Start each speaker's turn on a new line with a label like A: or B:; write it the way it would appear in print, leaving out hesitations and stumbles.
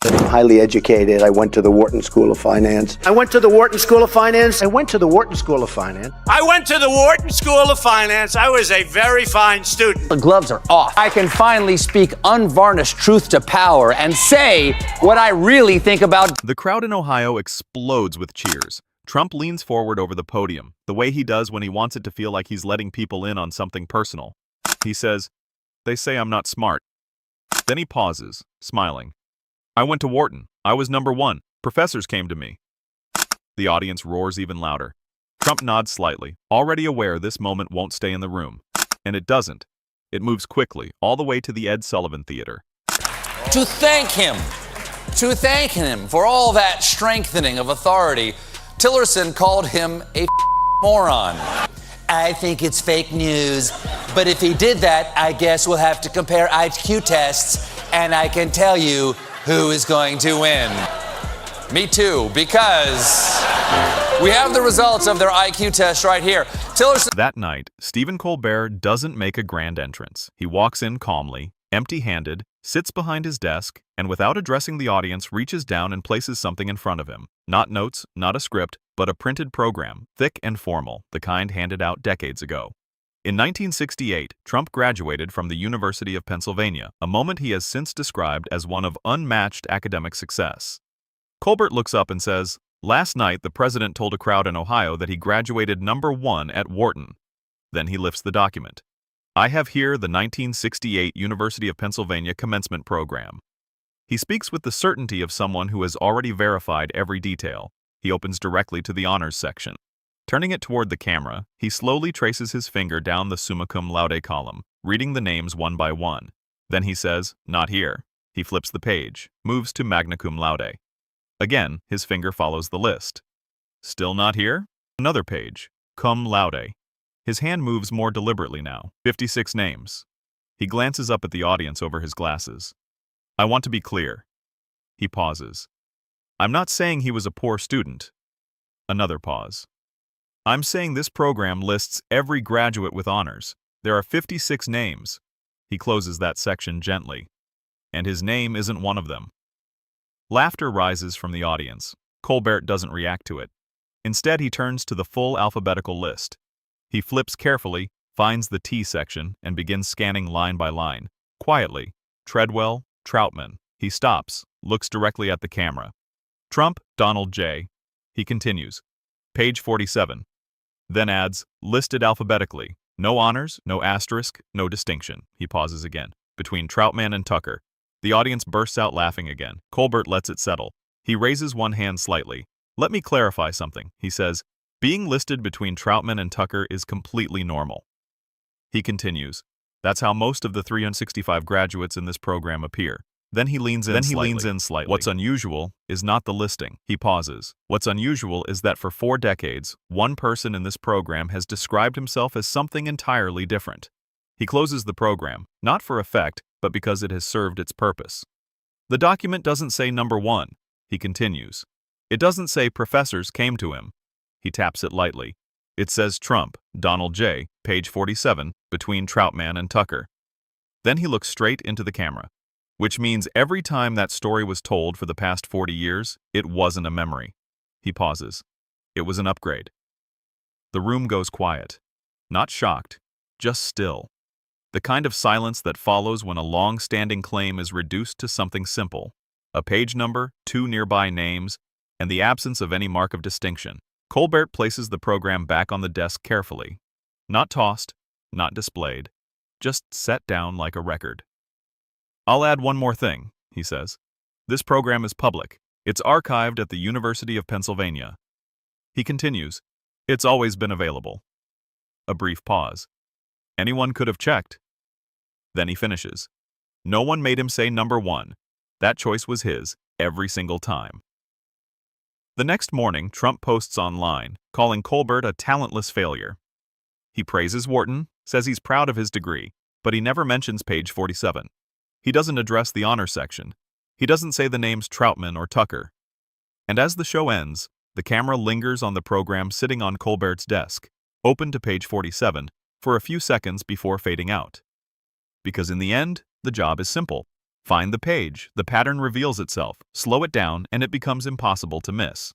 A: I'm highly educated. I went to the Wharton School of Finance.
B: I went to the Wharton School of Finance. I went to the Wharton School of Finance.
C: I went to the Wharton School of Finance. I was a very fine student.
D: The gloves are off. I can finally speak unvarnished truth to power and say what I really think about.
E: The crowd in Ohio explodes with cheers. Trump leans forward over the podium, the way he does when he wants it to feel like he's letting people in on something personal. He says, "They say I'm not smart." Then he pauses, smiling. "I went to Wharton. I was number one. Professors came to me." The audience roars even louder. Trump nods slightly, already aware this moment won't stay in the room. And it doesn't. It moves quickly, all the way to the Ed Sullivan Theater.
D: To thank him for all that strengthening of authority, Tillerson called him a moron. I think it's fake news, but if he did that, I guess we'll have to compare IQ tests, and I can tell you who is going to win. Me too, because we have the results of their IQ test right here. Tillerson.
E: That night, Stephen Colbert doesn't make a grand entrance. He walks in calmly, empty-handed, sits behind his desk, and without addressing the audience, reaches down and places something in front of him. Not notes, not a script, but a printed program, thick and formal, the kind handed out decades ago. In 1968, Trump graduated from the University of Pennsylvania, a moment he has since described as one of unmatched academic success. Colbert looks up and says, "Last night, the president told a crowd in Ohio that he graduated number one at Wharton." Then he lifts the document. "I have here the 1968 University of Pennsylvania Commencement program." He speaks with the certainty of someone who has already verified every detail. He opens directly to the honors section. Turning it toward the camera, he slowly traces his finger down the summa cum laude column, reading the names one by one. Then he says, "Not here." He flips the page, moves to magna cum laude. Again, his finger follows the list. Still not here? Another page, cum laude. His hand moves more deliberately now, 56 names. He glances up at the audience over his glasses. "I want to be clear." He pauses. "I'm not saying he was a poor student." Another pause. "I'm saying this program lists every graduate with honors. There are 56 names." He closes that section gently. "And his name isn't one of them." Laughter rises from the audience. Colbert doesn't react to it. Instead, he turns to the full alphabetical list. He flips carefully, finds the T section, and begins scanning line by line. Quietly, Treadwell, Troutman. He stops, looks directly at the camera. Trump, Donald J. He continues. Page 47. Then adds, listed alphabetically. No honors, no asterisk, no distinction. He pauses again. Between Troutman and Tucker. The audience bursts out laughing again. Colbert lets it settle. He raises one hand slightly. "Let me clarify something," he says. "Being listed between Troutman and Tucker is completely normal." He continues. "That's how most of the 365 graduates in this program appear." Then he leans in slightly. "What's unusual is not the listing." He pauses. "What's unusual is that for 4 decades, one person in this program has described himself as something entirely different." He closes the program, not for effect, but because it has served its purpose. The document doesn't say number one. He continues. It doesn't say professors came to him. He taps it lightly. It says Trump, Donald J., page 47, between Troutman and Tucker. Then he looks straight into the camera, which means every time that story was told for the past 40 years, it wasn't a memory. He pauses. It was an upgrade. The room goes quiet. Not shocked, just still. The kind of silence that follows when a long-standing claim is reduced to something simple. A page number, 2 nearby names, and the absence of any mark of distinction. Colbert places the program back on the desk carefully. Not tossed, not displayed, just set down like a record. "I'll add one more thing," he says. "This program is public. It's archived at the University of Pennsylvania." He continues. "It's always been available." A brief pause. "Anyone could have checked." Then he finishes. "No one made him say number one. That choice was his, every single time." The next morning, Trump posts online, calling Colbert a talentless failure. He praises Wharton, says he's proud of his degree, but he never mentions page 47. He doesn't address the honor section. He doesn't say the names Troutman or Tucker. And as the show ends, the camera lingers on the program sitting on Colbert's desk, open to page 47, for a few seconds before fading out. Because in the end, the job is simple. Find the page. The pattern reveals itself. Slow it down, and it becomes impossible to miss.